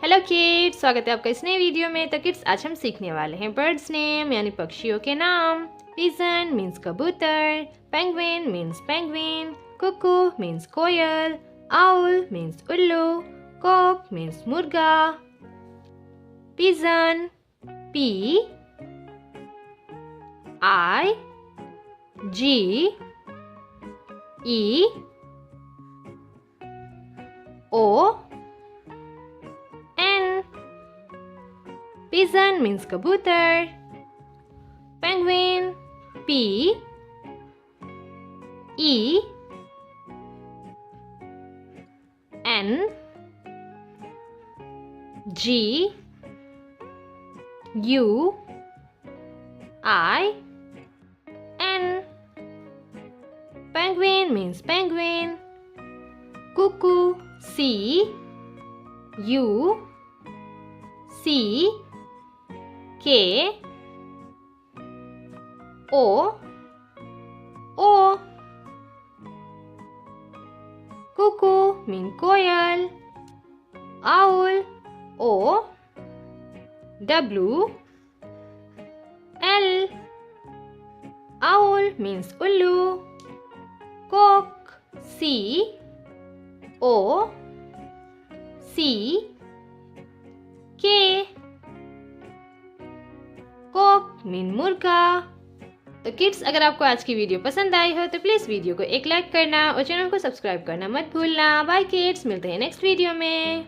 Hello kids, स्वागत है आपका इस नए वीडियो में। तो किड्स, आज हम सीखने वाले हैं बर्ड्स नेम यानी पक्षियों के नाम। पिजन मीन्स कबूतर, penguin means penguin, cuckoo means कोयल, आउल मीन्स उल्लू, कॉक मीन्स मुर्गा। Pigeon, P I G E O Pigeon means kabutar. Penguin, P E N G U I N. Penguin means penguin. Cuckoo, C U C K O O. Cuckoo mean koyal. Owl, O W L. Owl means ullu. Cock, C O C K. Cock mean मुर्गा। तो kids, अगर आपको आज की video पसंद आई हो तो please video को एक लाइक करना और चैनल को सब्सक्राइब करना मत भूलना। बाय किड्स, मिलते हैं नेक्स्ट वीडियो में।